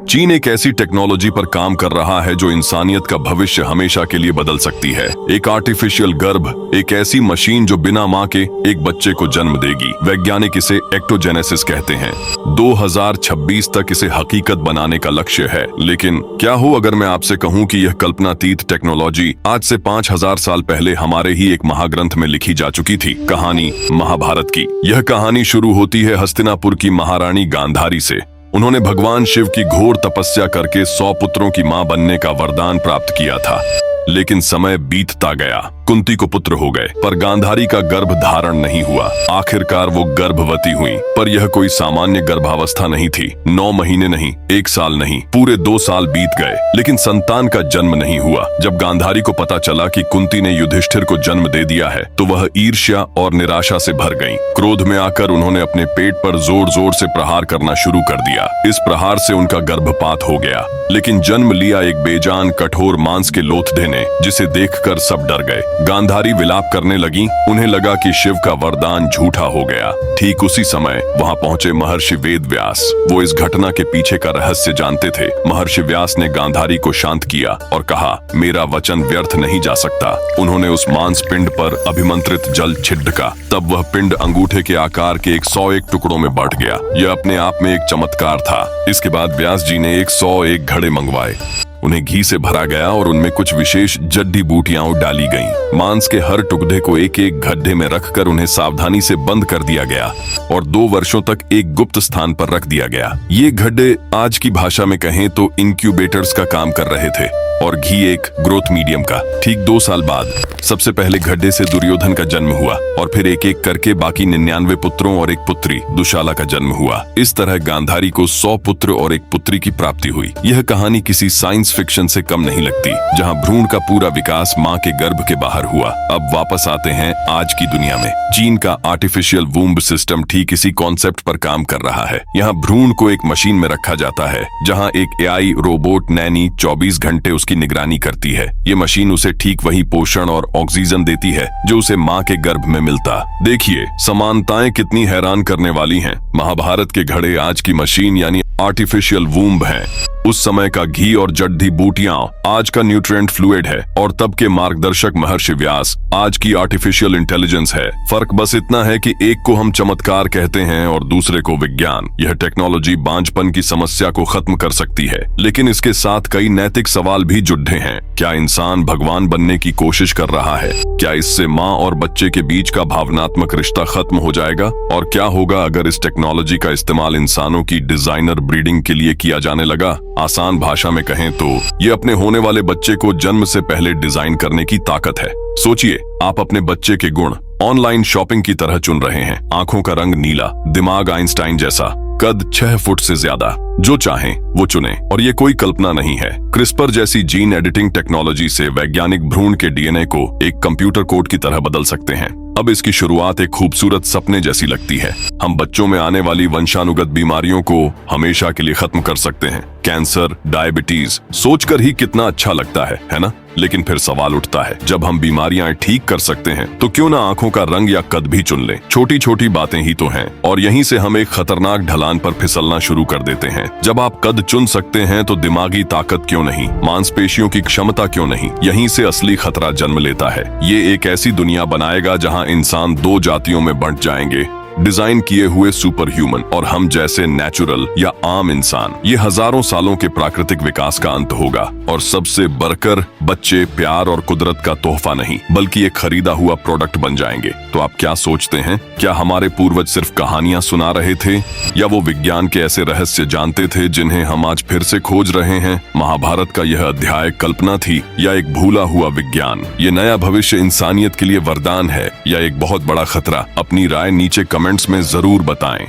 चीन एक ऐसी टेक्नोलॉजी पर काम कर रहा है जो इंसानियत का भविष्य हमेशा के लिए बदल सकती है। एक आर्टिफिशियल गर्भ, एक ऐसी मशीन जो बिना माँ के एक बच्चे को जन्म देगी। वैज्ञानिक इसे एक्टोजेनेसिस कहते हैं। 2026 तक इसे हकीकत बनाने का लक्ष्य है। लेकिन क्या हो अगर मैं आपसे कहूँ कि यह कल्पनातीत टेक्नोलॉजी आज से 5000 साल पहले हमारे ही एक महाग्रंथ में लिखी जा चुकी थी। कहानी महाभारत की। यह कहानी शुरू होती है हस्तिनापुर की महारानी गांधारी से। उन्होंने भगवान शिव की घोर तपस्या करके 100 पुत्रों की मां बनने का वरदान प्राप्त किया था। लेकिन समय बीतता गया, कुंती को पुत्र हो गए, पर गांधारी का गर्भ धारण नहीं हुआ। आखिरकार वो गर्भवती हुई, पर यह कोई सामान्य गर्भावस्था नहीं थी। 9 महीने नहीं, 1 साल नहीं, पूरे 2 साल बीत गए, लेकिन संतान का जन्म नहीं हुआ। जब गांधारी को पता चला कि कुंती ने युधिष्ठिर को जन्म दे दिया है, तो वह ईर्ष्या और निराशा से भर गईं। क्रोध में आकर उन्होंने अपने पेट पर जोर जोर से प्रहार करना शुरू कर दिया। इस प्रहार से उनका गर्भपात हो गया, लेकिन जन्म लिया एक बेजान कठोर मांस के लोथड़े ने, जिसे देखकर सब डर गए। गांधारी विलाप करने लगी। उन्हें लगा कि शिव का वरदान झूठा हो गया। ठीक उसी समय वहां पहुंचे महर्षि वेदव्यास। वो इस घटना के पीछे का रहस्य जानते थे। महर्षि व्यास ने गांधारी को शांत किया और कहा, मेरा वचन व्यर्थ नहीं जा सकता। उन्होंने उस मांस पिंड पर अभिमंत्रित जल छिड़का। तब वह पिंड अंगूठे के आकार के 101 टुकड़ों में बंट गया। यह अपने आप में एक चमत्कार था। इसके बाद व्यास जी ने 101 घड़े मंगवाए। उन्हें घी से भरा गया और उनमें कुछ विशेष जड्डी बूटियां डाली गईं। मांस के हर टुकड़े को एक एक गड्ढे में रखकर उन्हें सावधानी से बंद कर दिया गया और 2 वर्षों तक एक गुप्त स्थान पर रख दिया गया। ये गड्ढे आज की भाषा में कहें तो इंक्यूबेटर्स का काम कर रहे थे और घी एक ग्रोथ मीडियम का। ठीक 2 साल बाद सबसे पहले गड्ढे से दुर्योधन का जन्म हुआ और फिर एक एक करके बाकी 99 पुत्रों और एक पुत्री दुशाला का जन्म हुआ। इस तरह गांधारी को 100 पुत्र और एक पुत्री की प्राप्ति हुई। यह कहानी किसी साइंस फिक्शन से कम नहीं लगती, जहां भ्रूण का पूरा विकास मां के गर्भ के बाहर हुआ। अब वापस आते हैं आज की दुनिया में। चीन का आर्टिफिशियल वूम्ब सिस्टम ठीक इसी कॉन्सेप्ट पर काम कर रहा है। यहाँ भ्रूण को एक मशीन में रखा जाता है, जहाँ एक AI रोबोट नैनी 24 घंटे उसकी निगरानी करती है। ये मशीन उसे ठीक वही पोषण और ऑक्सीजन देती है जो उसे माँ के गर्भ में मिलता। देखिए समानताएं कितनी हैरान करने वाली हैं। महाभारत के घड़े आज की मशीन यानी आर्टिफिशियल वूम्ब है। उस समय का घी और जड्डी बूटियां आज का न्यूट्रिएंट फ्लूइड है और तब के मार्गदर्शक महर्षि व्यास आज की आर्टिफिशियल इंटेलिजेंस है। फर्क बस इतना है कि एक को हम चमत्कार कहते हैं और दूसरे को विज्ञान। यह टेक्नोलॉजी बांझपन की समस्या को खत्म कर सकती है, लेकिन इसके साथ कई नैतिक सवाल भी जुड़े हैं। क्या इंसान भगवान बनने की कोशिश कर रहा है? क्या इससे माँ और बच्चे के बीच का भावनात्मक रिश्ता खत्म हो जाएगा? और क्या होगा अगर इस टेक्नोलॉजी का इस्तेमाल इंसानों की डिजाइनर ब्रीडिंग के लिए किया जाने लगा? आसान भाषा में कहें तो ये अपने होने वाले बच्चे को जन्म से पहले डिजाइन करने की ताकत है। सोचिए, आप अपने बच्चे के गुण ऑनलाइन शॉपिंग की तरह चुन रहे हैं। आंखों का रंग नीला, दिमाग आइंस्टाइन जैसा, कद 6 फुट से ज्यादा। जो चाहें वो चुनें। और ये कोई कल्पना नहीं है। क्रिस्पर जैसी जीन एडिटिंग टेक्नोलॉजी से वैज्ञानिक भ्रूण के DNA को एक कंप्यूटर कोड की तरह बदल सकते हैं। अब इसकी शुरुआत एक खूबसूरत सपने जैसी लगती है। हम बच्चों में आने वाली वंशानुगत बीमारियों को हमेशा के लिए खत्म कर सकते हैं। कैंसर, डायबिटीज, सोचकर ही कितना अच्छा लगता है ना? लेकिन फिर सवाल उठता है, जब हम बीमारियां ठीक कर सकते हैं तो क्यों ना आंखों का रंग या कद भी चुन लें? छोटी छोटी बातें ही तो हैं और यहीं से हम एक खतरनाक ढलान पर फिसलना शुरू कर देते हैं। जब आप कद चुन सकते हैं तो दिमागी ताकत क्यों नहीं? मांसपेशियों की क्षमता क्यों नहीं? यहीं से असली खतरा जन्म लेता है। ये एक ऐसी दुनिया बनाएगा जहां इंसान 2 जातियों में बंट जाएंगे, डिजाइन किए हुए सुपर ह्यूमन और हम जैसे नेचुरल या आम इंसान। ये हजारों सालों के प्राकृतिक विकास का अंत होगा और सबसे बढ़कर बच्चे प्यार और कुदरत का तोहफा नहीं बल्कि एक खरीदा हुआ प्रोडक्ट बन जाएंगे। तो आप क्या सोचते हैं? क्या हमारे पूर्वज सिर्फ कहानियां सुना रहे थे या वो विज्ञान के ऐसे रहस्य जानते थे जिन्हें हम आज फिर से खोज रहे हैं? महाभारत का यह अध्याय कल्पना थी या एक भूला हुआ विज्ञान? ये नया भविष्य इंसानियत के लिए वरदान है या एक बहुत बड़ा खतरा? अपनी राय नीचे कमेंट्स में जरूर बताएं।